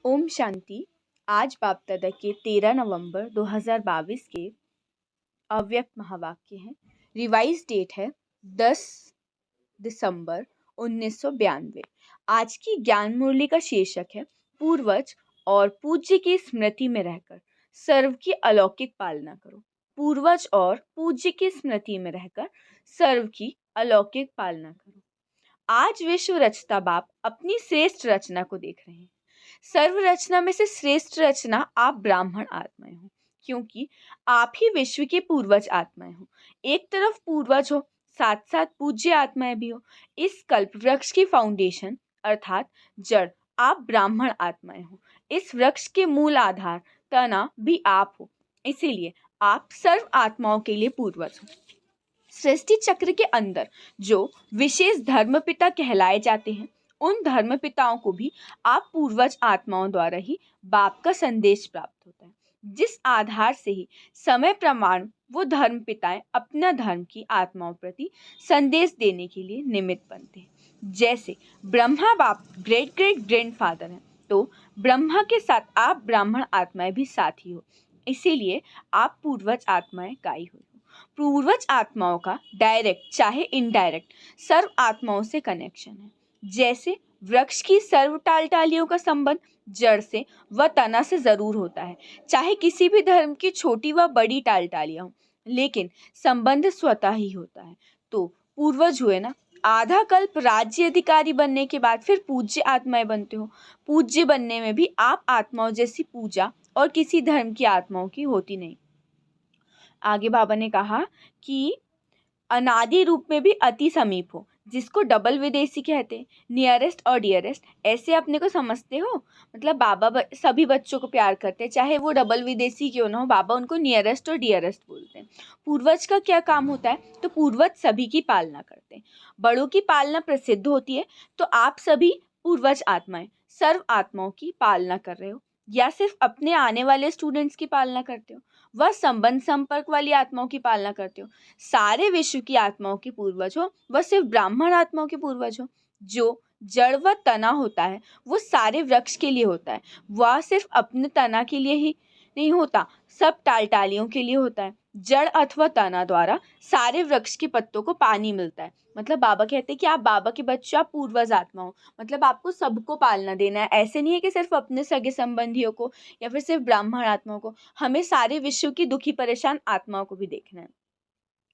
ओम शांति। आज बाप दादा के 13 नवंबर 2022 के अव्यक्त महावाक्य हैं। रिवाइज डेट है 10 दिसंबर 1992। आज की ज्ञान मुरली का शीर्षक है पूर्वज और पूज्य की स्मृति में रहकर सर्व की अलौकिक पालना करो। पूर्वज और पूज्य की स्मृति में रहकर सर्व की अलौकिक पालना करो। आज विश्व रचता बाप अपनी श्रेष्ठ रचना को देख रहे हैं। सर्व रचना में से श्रेष्ठ रचना आप ब्राह्मण आत्माएं हो, क्योंकि आप ही विश्व के पूर्वज आत्माएं हो। एक तरफ पूर्वज हो, साथ साथ पूज्य आत्माएं भी हो। इस कल्प वृक्ष की फाउंडेशन अर्थात जड़ आप ब्राह्मण आत्माएं हो। इस वृक्ष के मूल आधार तना भी आप हो, इसीलिए आप सर्व आत्माओं के लिए पूर्वज हो। सृष्टि चक्र के अंदर जो विशेष धर्मपिता कहलाए जाते हैं, उन धर्मपिताओं को भी आप पूर्वज आत्माओं द्वारा ही बाप का संदेश प्राप्त होता है, जिस आधार से ही समय प्रमाण वो धर्मपिताएं अपना धर्म की आत्माओं प्रति संदेश देने के लिए निमित्त बनते हैं। जैसे ब्रह्मा बाप ग्रेट ग्रेट ग्रैंडफादर हैं, तो ब्रह्मा के साथ आप ब्राह्मण आत्माएं भी साथी हो, इसीलिए आप पूर्वज आत्माएं गाई हुई हो। पूर्वज आत्माओं का डायरेक्ट चाहे इनडायरेक्ट सर्व आत्माओं से कनेक्शन है। जैसे वृक्ष की सर्व टालियों का संबंध जड़ से व तना से जरूर होता है, चाहे किसी भी धर्म की छोटी व बड़ी टालियां हो, लेकिन संबंध स्वतः ही होता है। तो पूर्वज हुए ना, आधा कल्प राज्य अधिकारी बनने के बाद फिर पूज्य आत्माएं बनते हो। पूज्य बनने में भी आप आत्माओं जैसी पूजा और किसी धर्म की आत्माओं की होती नहीं। आगे बाबा ने कहा कि अनादि रूप में भी अति समीप हो, जिसको डबल विदेशी कहते हैं, नियरेस्ट और डियरेस्ट। ऐसे अपने को समझते हो, मतलब बाबा सभी बच्चों को प्यार करते हैं, चाहे वो डबल विदेशी क्यों ना हो, बाबा उनको नियरेस्ट और डियरेस्ट बोलते हैं। पूर्वज का क्या काम होता है? तो पूर्वज सभी की पालना करते हैं, बड़ों की पालना प्रसिद्ध होती है। तो आप सभी पूर्वज आत्माएं सर्व आत्माओं की पालना कर रहे हो, या सिर्फ अपने आने वाले स्टूडेंट्स की पालना करते हो, वह संबंध संपर्क वाली आत्माओं की पालना करते हो। सारे विश्व की आत्माओं के पूर्वज हो, वह सिर्फ ब्राह्मण आत्माओं के पूर्वज हो। जो जड़ व तना होता है वो सारे वृक्ष के लिए होता है, वह सिर्फ अपने तना के लिए ही नहीं होता, सब टालियों के लिए होता है। जड़ अथवा तना द्वारा सारे वृक्ष के पत्तों को पानी मिलता है। मतलब बाबा कहते हैं कि आप बाबा के बच्चे, आप पूर्वज आत्मा हो, मतलब आपको सबको पालना देना है। ऐसे नहीं है कि सिर्फ अपने सगे संबंधियों को या फिर सिर्फ ब्राह्मण आत्माओं को, हमें सारे विश्व की दुखी परेशान आत्माओं को भी देखना है।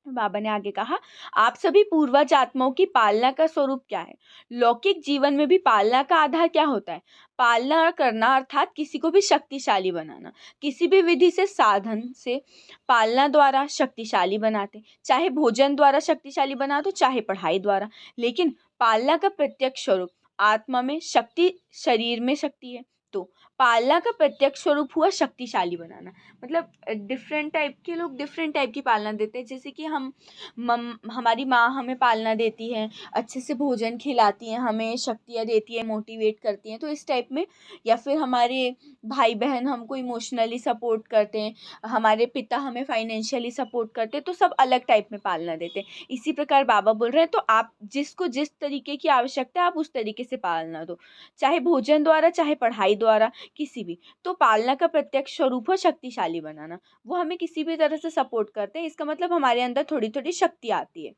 बाबा ने आगे कहा, आप सभी पूर्वज आत्माओं की पालना का स्वरूप क्या है? लौकिक जीवन में भी पालना का आधार क्या होता है? पालना करना अर्थात किसी को भी शक्तिशाली बनाना। किसी भी विधि से साधन से पालना द्वारा शक्तिशाली बनाते, चाहे भोजन द्वारा शक्तिशाली बना दो, चाहे पढ़ाई द्वारा। लेकिन पालना का प्रत्यक्ष स्वरूप आत्मा में शक्ति, शरीर में शक्ति है। तो पालना का प्रत्यक्ष स्वरूप हुआ शक्तिशाली बनाना। मतलब डिफरेंट टाइप के लोग डिफरेंट टाइप की पालना देते हैं। जैसे कि हमारी माँ हमें पालना देती है, अच्छे से भोजन खिलाती हैं, हमें शक्तियाँ देती है, मोटिवेट करती हैं, तो इस टाइप में। या फिर हमारे भाई बहन हमको इमोशनली सपोर्ट करते हैं, हमारे पिता हमें फाइनेंशियली सपोर्ट करते हैं, तो सब अलग टाइप में पालना देते हैं। इसी प्रकार बाबा बोल रहे हैं, तो आप जिसको जिस तरीके की आवश्यकता है आप उस तरीके से पालना दो, चाहे भोजन द्वारा, चाहे पढ़ाई द्वारा, किसी भी। तो पालना का प्रत्यक्ष स्वरूप हो शक्तिशाली बनाना। वो हमें किसी भी तरह से सपोर्ट करते हैं, इसका मतलब हमारे अंदर थोड़ी थोड़ी शक्ति आती है।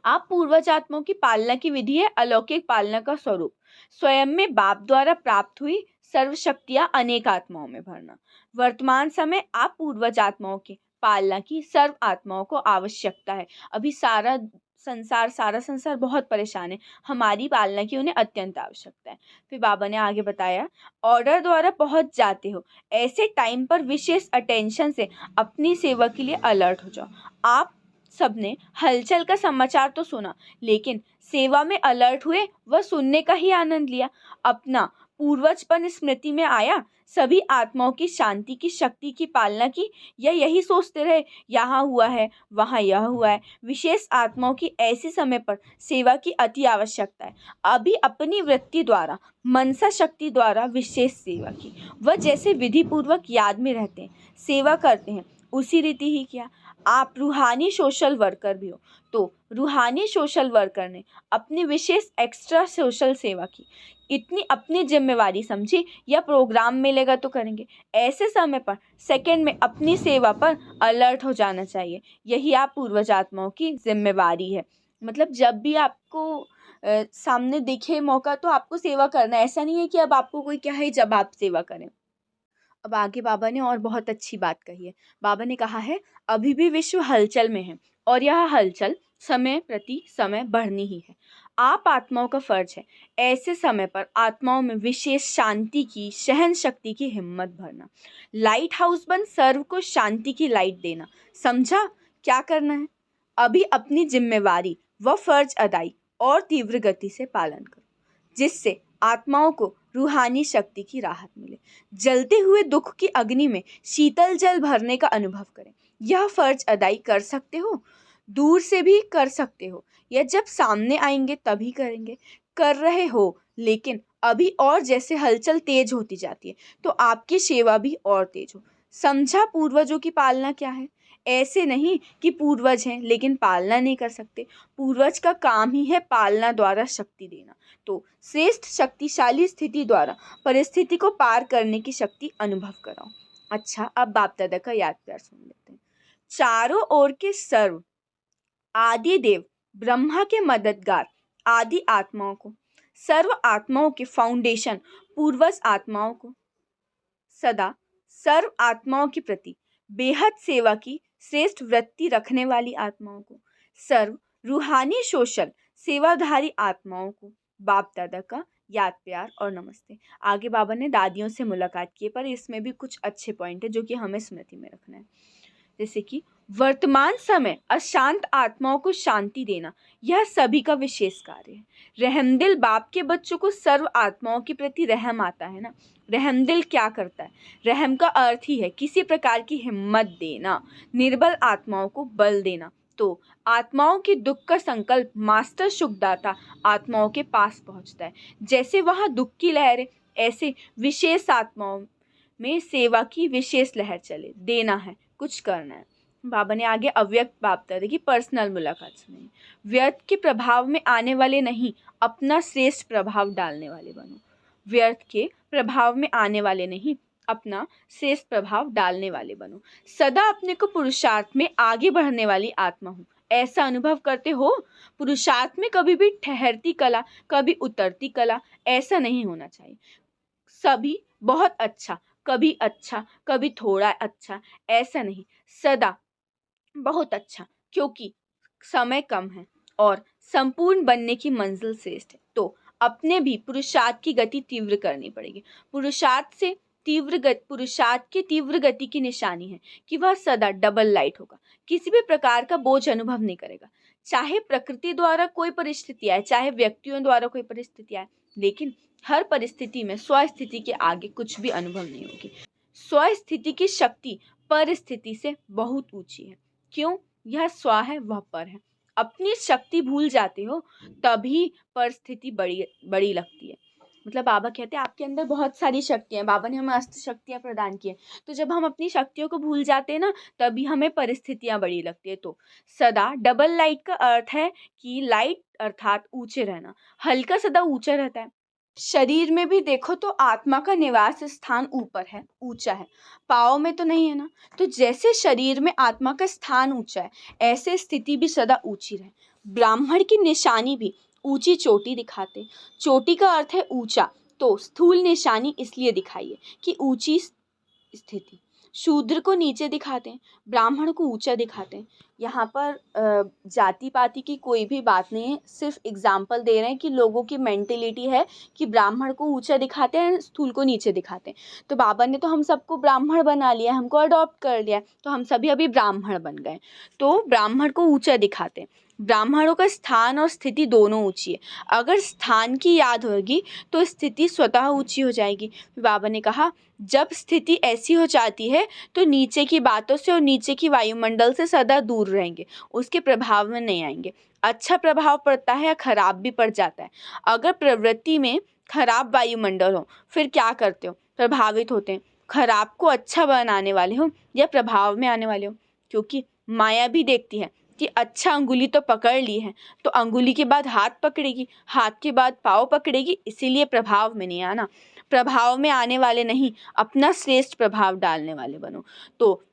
आप पूर्वज आत्माओं की पालना की विधि है अलौकिक पालना का स्वरूप। स्वयं में बाप द्वारा प्राप्त हुई सर्व शक्तियां अनेक आत्माओं में भरना। वर्तमान समय आप पूर्वज आत्माओं की पालना की सर्व आत्माओं को आवश्यकता है। अभी सारा संसार बहुत परेशान है, हमारी पालना की उन्हें अत्यंत आवश्यकता है। फिर बाबा ने आगे बताया, ऑर्डर द्वारा पहुंच जाते हो, ऐसे टाइम पर विशेष अटेंशन से अपनी सेवा के लिए अलर्ट हो जाओ। आप सबने हलचल का समाचार तो सुना, लेकिन सेवा में अलर्ट हुए, वह सुनने का ही आनंद लिया। अपना पूर्वजपन स्मृति में आया, सभी आत्माओं की शांति की शक्ति की पालना की, या यही सोचते रहे यहाँ हुआ है वहाँ यह हुआ है। विशेष आत्माओं की ऐसे समय पर सेवा की अति आवश्यकता है। अभी अपनी वृत्ति द्वारा, मनसा शक्ति द्वारा विशेष सेवा की, वह जैसे विधि पूर्वक याद में रहते हैं, सेवा करते हैं, उसी रीति ही किया। आप रूहानी सोशल वर्कर भी हो, तो रूहानी सोशल वर्कर ने अपनी विशेष एक्स्ट्रा सोशल सेवा की। इतनी अपनी जिम्मेवारी समझी या प्रोग्राम मिलेगा तो करेंगे। ऐसे समय पर सेकंड में अपनी सेवा पर अलर्ट हो जाना चाहिए। यही आप पूर्वज आत्माओं की जिम्मेवारी है। मतलब जब भी आपको सामने दिखे मौका तो आपको सेवा करना है। ऐसा नहीं है कि अब आपको कोई क्या है जब आप सेवा करें। अब आगे बाबा ने और बहुत अच्छी बात कही है। बाबा ने कहा है, अभी भी विश्व हलचल में है और यह हलचल समय प्रति समय बढ़नी ही है। आप आत्माओं का फर्ज है ऐसे समय पर आत्माओं में विशेष शांति की, सहन शक्ति की हिम्मत भरना। लाइट हाउस बन सर्व को शांति की लाइट देना। समझा क्या करना है? अभी अपनी जिम्मेवारी व फर्ज अदाई और तीव्र गति से पालन करो, जिससे आत्माओं को रूहानी शक्ति की राहत मिले। जलते हुए दुख की अग्नि में शीतल जल भरने का अनुभव करें। यह फर्ज अदाई कर सकते हो, दूर से भी कर सकते हो, या जब सामने आएंगे तभी करेंगे। कर रहे हो, लेकिन अभी और जैसे हलचल तेज होती जाती है तो आपकी सेवा भी और तेज हो। समझा पूर्वजों की पालना क्या है? ऐसे नहीं कि पूर्वज हैं लेकिन पालना नहीं कर सकते। पूर्वज का काम ही है पालना द्वारा शक्ति देना। तो श्रेष्ठ शक्तिशाली स्थिति द्वारा परिस्थिति को पार करने की शक्ति अनुभव कराओ। अच्छा, अब बाप दादा का याद प्यार सुन लेते हैं। चारों ओर के सर्व आदि देव ब्रह्मा के मददगार आदि आत्माओं को, सर्व आत्माओं के फाउंडेशन पूर्वज आत्माओं को, सदा सर्व आत्माओं के प्रति बेहद सेवा की श्रेष्ठ वृत्ति रखने वाली आत्माओं को, सर्व रूहानी सोशल सेवाधारी आत्माओं को बाप दादा का याद प्यार और नमस्ते। आगे बाबा ने दादियों से मुलाकात की, पर इसमें भी कुछ अच्छे पॉइंट है जो कि हमें स्मृति में रखना है। जैसे कि वर्तमान समय अशांत आत्माओं को शांति देना, यह सभी का विशेष कार्य है। रहमदिल बाप के बच्चों को सर्व आत्माओं के प्रति रहम आता है ना। रहमदिल क्या करता है? रहम का अर्थ ही है किसी प्रकार की हिम्मत देना, निर्बल आत्माओं को बल देना। तो आत्माओं के दुख का संकल्प मास्टर सुखदाता आत्माओं के पास पहुंचता है। जैसे वहाँ दुख की लहरें, ऐसे विशेष आत्माओं में सेवा की विशेष लहर चले। देना है, कुछ करना है। बाबा ने आगे अव्यक्त बाप दादा की पर्सनल मुलाकात सुनाई। व्यर्थ के प्रभाव में आने वाले नहीं, अपना श्रेष्ठ प्रभाव डालने वाले बनो। व्यर्थ के प्रभाव में आने वाले नहीं, अपना श्रेष्ठ प्रभाव डालने वाले बनो। सदा अपने को पुरुषार्थ में आगे बढ़ने वाली आत्मा हूँ ऐसा अनुभव करते हो। पुरुषार्थ में कभी भी ठहरती कला, कभी उतरती कला, ऐसा नहीं होना चाहिए। सभी बहुत अच्छा, कभी थोड़ा अच्छा, ऐसा नहीं। सदा बहुत अच्छा, क्योंकि समय कम है और संपूर्ण बनने की मंजिल श्रेष्ठ है। तो अपने भी पुरुषार्थ की गति तीव्र करनी पड़ेगी। पुरुषार्थ की तीव्र गति की निशानी है कि वह सदा डबल लाइट होगा, किसी भी प्रकार का बोझ अनुभव नहीं करेगा। चाहे प्रकृति द्वारा कोई परिस्थिति आए, चाहे व्यक्तियों द्वारा कोई परिस्थिति आए, लेकिन हर परिस्थिति में स्वस्थिति के आगे कुछ भी अनुभव नहीं होगी। स्वस्थिति की शक्ति परिस्थिति से बहुत ऊंची है। क्यों? यह स्व है, वह पर है। अपनी शक्ति भूल जाते हो तभी परिस्थिति बड़ी लगती है। मतलब बाबा कहते हैं आपके अंदर बहुत सारी शक्तियां, बाबा ने हमें अस्त्र शक्तियां प्रदान की है। तो जब हम अपनी शक्तियों को भूल जाते हैं ना, तभी हमें परिस्थितियां बड़ी लगती है। तो सदा डबल लाइट का अर्थ है कि लाइट अर्थात ऊंचे रहना। हल्का सदा ऊंचा रहता है। शरीर में भी देखो तो आत्मा का निवास स्थान ऊपर है, ऊंचा है, पाँव में तो नहीं है ना। तो जैसे शरीर में आत्मा का स्थान ऊंचा है, ऐसे स्थिति भी सदा ऊंची रहे। ब्राह्मण की निशानी भी ऊंची चोटी दिखाते। चोटी का अर्थ है ऊंचा, तो स्थूल निशानी इसलिए दिखाई है कि ऊंची स्थिति। शूद्र को नीचे दिखाते हैं, ब्राह्मण को ऊंचा दिखाते हैं। यहाँ पर जाति पाति की कोई भी बात नहीं है, सिर्फ एग्जाम्पल दे रहे हैं कि लोगों की मेंटेलिटी है कि ब्राह्मण को ऊंचा दिखाते हैं, स्थूल को नीचे दिखाते हैं। तो बाबा ने तो हम सबको ब्राह्मण बना लिया, हमको अडॉप्ट कर लिया, तो हम सभी अभी ब्राह्मण बन गए। तो ब्राह्मण को ऊंचा दिखाते हैं। ब्राह्मणों का स्थान और स्थिति दोनों ऊंची है। अगर स्थान की याद होगी तो स्थिति स्वतः ऊंची हो जाएगी। बाबा ने कहा जब स्थिति ऐसी हो जाती है तो नीचे की बातों से और नीचे की वायुमंडल से सदा दूर रहेंगे, उसके प्रभाव में नहीं आएंगे। अच्छा प्रभाव पड़ता है या खराब भी पड़ जाता है। अगर प्रवृत्ति में खराब वायुमंडल हो फिर क्या करते हो? प्रभावित होते हैं। खराब को अच्छा बनाने वाले हो या प्रभाव में आने वाले हो? क्योंकि माया भी देखती है कि अच्छा अंगुली तो पकड़ ली है, तो अंगुली के बाद हाथ पकड़ेगी, हाथ के बाद पाँव पकड़ेगी, इसीलिए प्रभाव में नहीं आना। प्रभाव में आने वाले नहीं, अपना श्रेष्ठ प्रभाव डालने वाले बनो। तो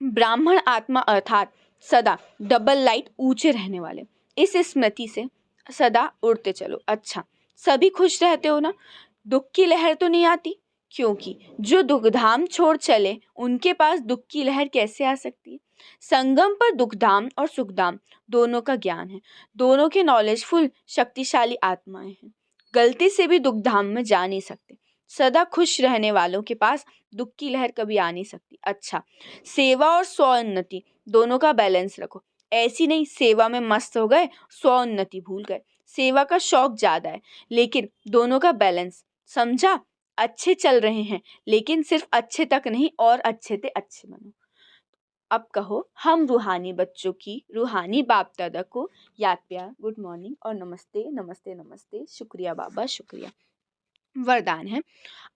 ब्राह्मण आत्मा अर्थात सदा डबल लाइट ऊंचे रहने वाले, इस स्मृति से सदा उड़ते चलो। अच्छा, सभी खुश रहते हो ना, दुख की लहर तो नहीं आती, क्योंकि जो दुखधाम छोड़ चले उनके पास दुख की लहर कैसे आ सकती है। संगम पर दुखधाम और सुखधाम दोनों का ज्ञान है, दोनों के नॉलेजफुल शक्तिशाली आत्माएं हैं, गलती से भी दुखधाम में जा नहीं सकते। सदा खुश रहने वालों के पास दुख की लहर कभी आ नहीं सकती। अच्छा, सेवा और स्वोन्नति दोनों का बैलेंस रखो, ऐसी नहीं सेवा में मस्त हो गए स्वोन्नति भूल गए। सेवा का शौक ज्यादा है, लेकिन दोनों का बैलेंस समझा। अच्छे चल रहे हैं, लेकिन सिर्फ अच्छे तक नहीं, और अच्छे से अच्छे बनो। अब कहो, हम रूहानी बच्चों की रूहानी बाप दादा को याद प्यार, गुड मॉर्निंग और नमस्ते नमस्ते नमस्ते, शुक्रिया बाबा शुक्रिया। वरदान है,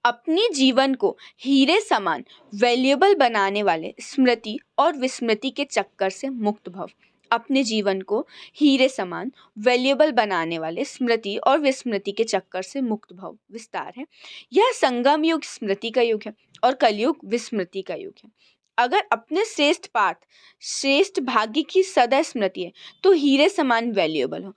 अपने जीवन को हीरे समान वैल्यूएबल बनाने वाले स्मृति और विस्मृति के चक्कर से मुक्त भव। अपने जीवन को हीरे समान वैल्यूएबल बनाने वाले स्मृति और विस्मृति के चक्कर से मुक्त भव। विस्तार है, यह संगम युग स्मृति का युग है और कलयुग विस्मृति का युग है। अगर अपने श्रेष्ठ पाठ श्रेष्ठ भाग्य की सदा स्मृति है तो हीरे समान वैल्यूएबल हो।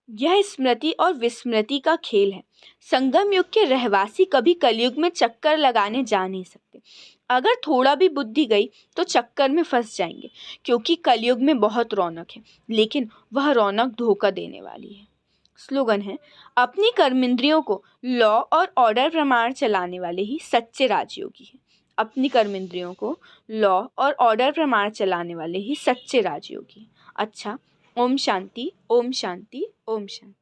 यह स्मृति और विस्मृति का खेल है। संगम युग के रहवासी कभी कलयुग में चक्कर लगाने जा नहीं सकते। अगर थोड़ा भी बुद्धि गई तो चक्कर में फंस जाएंगे, क्योंकि कलयुग में बहुत रौनक है, लेकिन वह रौनक धोखा देने वाली है। स्लोगन है, अपनी कर्मेंद्रियों को लॉ और ऑर्डर प्रमाण चलाने वाले ही सच्चे राजयोगी हैं। अपनी कर्मेंद्रियों को लॉ और ऑर्डर प्रमाण चलाने वाले ही सच्चे राजयोगी। अच्छा, ओम शांति ओम शांति ओम शांति।